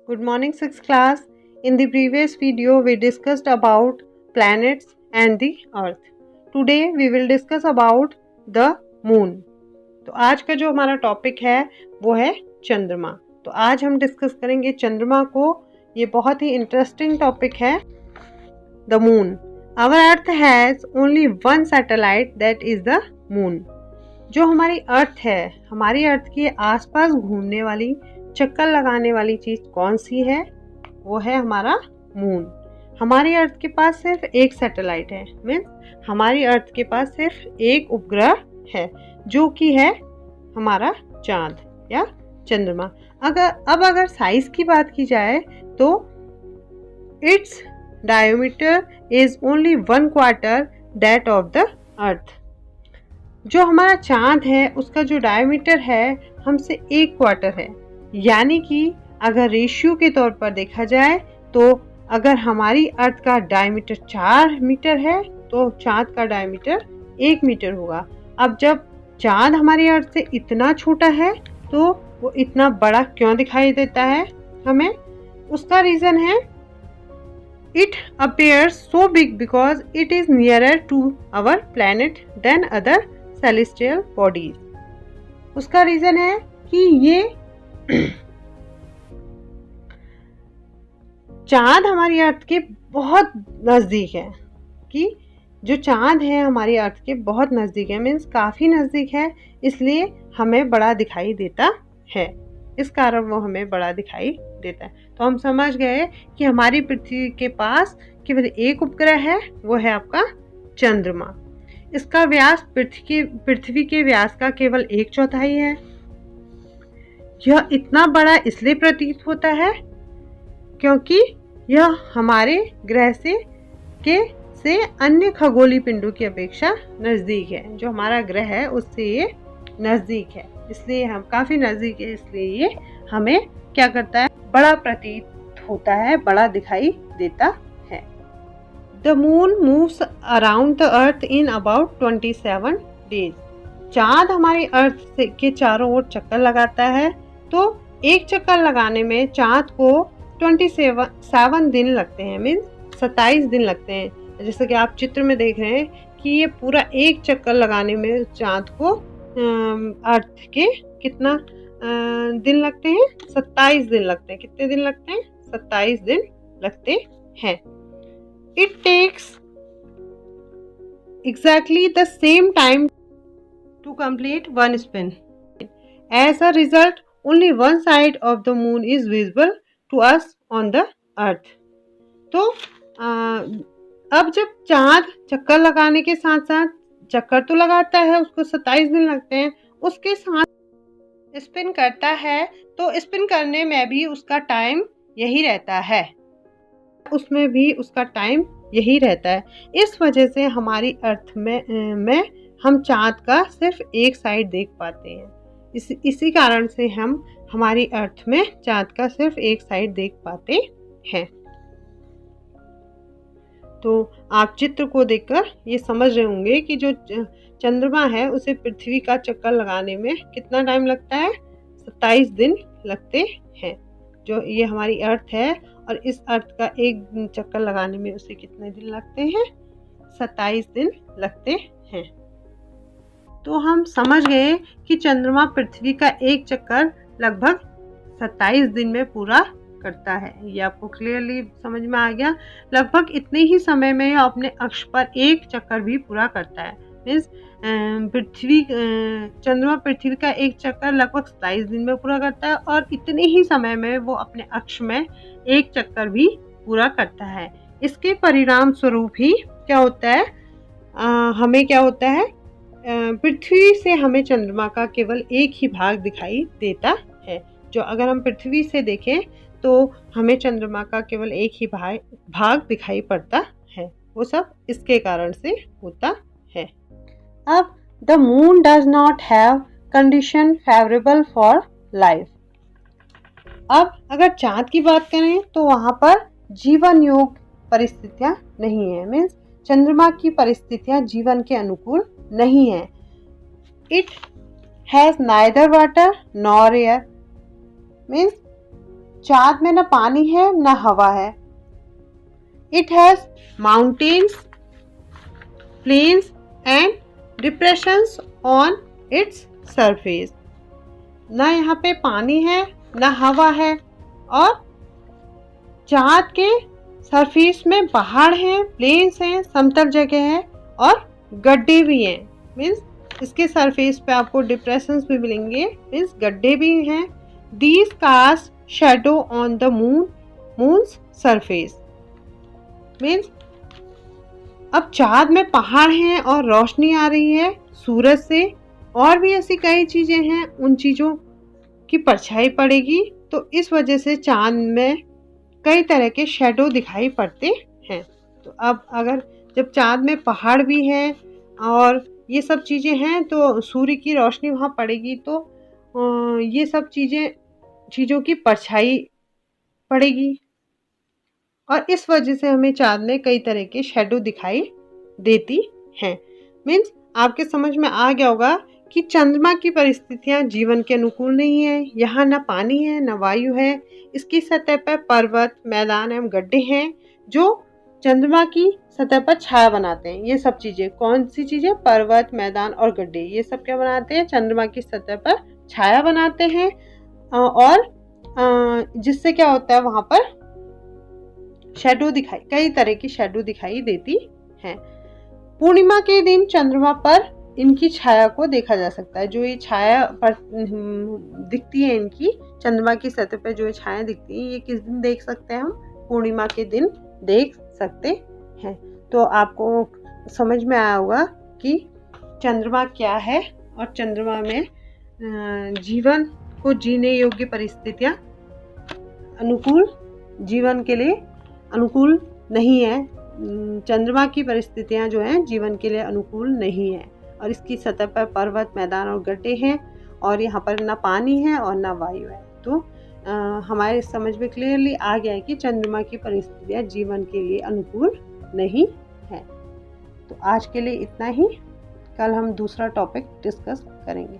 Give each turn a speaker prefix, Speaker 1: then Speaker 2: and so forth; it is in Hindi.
Speaker 1: Good morning, 6th class. In the previous video, we discussed about planets and the Earth. Today, we will discuss about the Moon. तो आज का जो हमारा टॉपिक है वो है चंद्रमा. तो आज हम डिस्कस करेंगे चंद्रमा को. ये बहुत ही इंटरेस्टिंग टॉपिक है. The moon. Our earth has only one satellite that is the moon. जो हमारी अर्थ है, हमारी अर्थ के आसपास घूमने वाली, चक्कर लगाने वाली चीज कौन सी है? वो है हमारा मून. हमारी अर्थ के पास सिर्फ एक सैटेलाइट है, मीन्स हमारी अर्थ के पास सिर्फ एक उपग्रह है जो कि है हमारा चांद या चंद्रमा. अगर साइज की बात की जाए तो its diameter is only 1/4 that of the earth. जो हमारा चांद है उसका जो डायमीटर है हमसे 1/4 है. यानी कि अगर रेशियो के तौर पर देखा जाए तो अगर हमारी अर्थ का डायमीटर 4 मीटर है तो चांद का डायमीटर 1 मीटर होगा. अब जब चांद हमारी अर्थ से इतना छोटा है तो वो इतना बड़ा क्यों दिखाई देता है हमें? उसका रीज़न है it appears so big because it is nearer to our planet than other celestial bodies. उसका रीज़न है कि ये चांद हमारी अर्थ के बहुत नज़दीक है. कि जो चांद है हमारी अर्थ के बहुत नज़दीक है, मीन्स काफ़ी नज़दीक है, इसलिए हमें बड़ा दिखाई देता है. इस कारण वो हमें बड़ा दिखाई देता है. तो हम समझ गए कि हमारी पृथ्वी के पास केवल एक उपग्रह है, वो है आपका चंद्रमा. इसका व्यास पृथ्वी के व्यास का केवल 1/4 है. यह इतना बड़ा इसलिए प्रतीत होता है क्योंकि यह हमारे ग्रह से अन्य खगोलीय पिंडों की अपेक्षा नज़दीक है. जो हमारा ग्रह है उससे ये नज़दीक है, इसलिए हम काफ़ी नज़दीक है, इसलिए ये हमें क्या करता है? बड़ा प्रतीत होता है, बड़ा दिखाई देता है. The moon moves around the earth in about 27 days. चांद हमारी अर्थ के चारों ओर चक्कर लगाता है. तो एक चक्कर लगाने में चांद को 27 दिन लगते हैं, मीन्स 27 दिन लगते हैं. जैसे कि आप चित्र में देख रहे हैं कि ये पूरा एक चक्कर लगाने में चांद को अर्थ के कितना दिन लगते हैं? 27 दिन लगते हैं. कितने दिन लगते हैं? 27 दिन लगते हैं. It takes exactly the same time to complete one spin. As a result only one side of the moon is visible to us on the earth. तो अब जब चांद चक्कर लगाने के साथ साथ चक्कर तो लगाता है, उसको 27 दिन लगते हैं, उसके साथ स्पिन करता है. तो स्पिन करने में भी उसका टाइम यही रहता है, उसमें भी उसका टाइम यही रहता है. इस वजह से हमारी अर्थ में हम चांद का सिर्फ एक साइड देख पाते हैं. इसी कारण से हम हमारी अर्थ में चांद का सिर्फ एक साइड देख पाते हैं. तो आप चित्र को देखकर ये समझ रहे होंगे कि जो चंद्रमा है उसे पृथ्वी का चक्कर लगाने में कितना टाइम लगता है? 27 दिन लगते हैं. जो ये हमारी अर्थ है और इस अर्थ का एक चक्कर लगाने में उसे कितने दिन लगते हैं? 27 दिन लगते हैं. तो हम समझ गए कि चंद्रमा पृथ्वी का एक चक्कर लगभग 27 दिन में पूरा करता है. ये आपको क्लियरली समझ में आ गया. लगभग इतने ही समय में अपने अक्ष पर एक चक्कर भी पूरा करता है. मीन्स चंद्रमा पृथ्वी का एक चक्कर लगभग 27 दिन में पूरा करता है और इतने ही समय में वो अपने अक्ष में एक चक्कर भी पूरा करता है. इसके परिणाम स्वरूप ही क्या होता है? हमें क्या होता है? पृथ्वी से हमें चंद्रमा का केवल एक ही भाग दिखाई देता है. जो अगर हम पृथ्वी से देखें तो हमें चंद्रमा का केवल एक ही भाग दिखाई पड़ता है. वो सब इसके कारण से होता है. अब the moon does not have condition favourable for life. अब अगर चांद की बात करें तो वहाँ पर जीवन योग परिस्थितियाँ नहीं है. मीन्स चंद्रमा की परिस्थितियाँ जीवन के अनुकूल नहीं है. It has neither water nor air. Means चाँद में न पानी है न हवा है। It has mountains, plains and depressions on its surface. न यहाँ पे पानी है न हवा है और चाँद के सरफेस में पहाड़ हैं, प्लेन्स हैं, समतल जगह है और गड्ढे भी हैं। मीन्स इसके सरफेस पे आपको डिप्रेशंस भी मिलेंगे, मीन्स गड्ढे भी हैं। These cast shadow on the moon's surface. Means अब चाँद में पहाड़ हैं और रोशनी आ रही है सूरज से, और भी ऐसी कई चीजें हैं, उन चीजों की परछाई पड़ेगी, तो इस वजह से चाँद में कई तरह के शेडो दिखाई पड़ते हैं। तो अब अगर जब चाँद में पहाड़ भी है और ये सब चीज़ें हैं तो सूर्य की रोशनी वहाँ पड़ेगी, तो ये सब चीज़ों की परछाई पड़ेगी और इस वजह से हमें चाँद में कई तरह के शेडो दिखाई देती हैं। मीन्स आपके समझ में आ गया होगा कि चंद्रमा की परिस्थितियाँ जीवन के अनुकूल नहीं है। यहाँ न पानी है न वायु है। इसकी सतह पर पर्वत, मैदान एवं गड्ढे हैं जो चंद्रमा की सतह पर छाया बनाते हैं। ये सब चीज़ें कौन सी चीज़ें? पर्वत, मैदान और गड्ढे, ये सब क्या बनाते हैं? चंद्रमा की सतह पर छाया बनाते हैं और जिससे क्या होता है, वहाँ पर शेडो कई तरह की शेडो दिखाई देती है। पूर्णिमा के दिन चंद्रमा पर इनकी छाया को देखा जा सकता है। जो ये छाया पर दिखती है इनकी, चंद्रमा की सतह पर जो छाया दिखती है, ये किस दिन देख सकते हैं हम? पूर्णिमा के दिन देख सकते हैं। तो आपको समझ में आया होगा कि चंद्रमा क्या है और चंद्रमा में जीवन को जीने योग्य परिस्थितियाँ अनुकूल, जीवन के लिए अनुकूल नहीं है। चंद्रमा की परिस्थितियाँ जो हैं जीवन के लिए अनुकूल नहीं है और इसकी सतह पर पर्वत, मैदान और गड्ढे हैं और यहाँ पर ना पानी है और ना वायु है। तो हमारे समझ में क्लियरली आ गया है कि चंद्रमा की परिस्थितियाँ जीवन के लिए अनुकूल नहीं है। तो आज के लिए इतना ही। कल हम दूसरा टॉपिक डिस्कस करेंगे।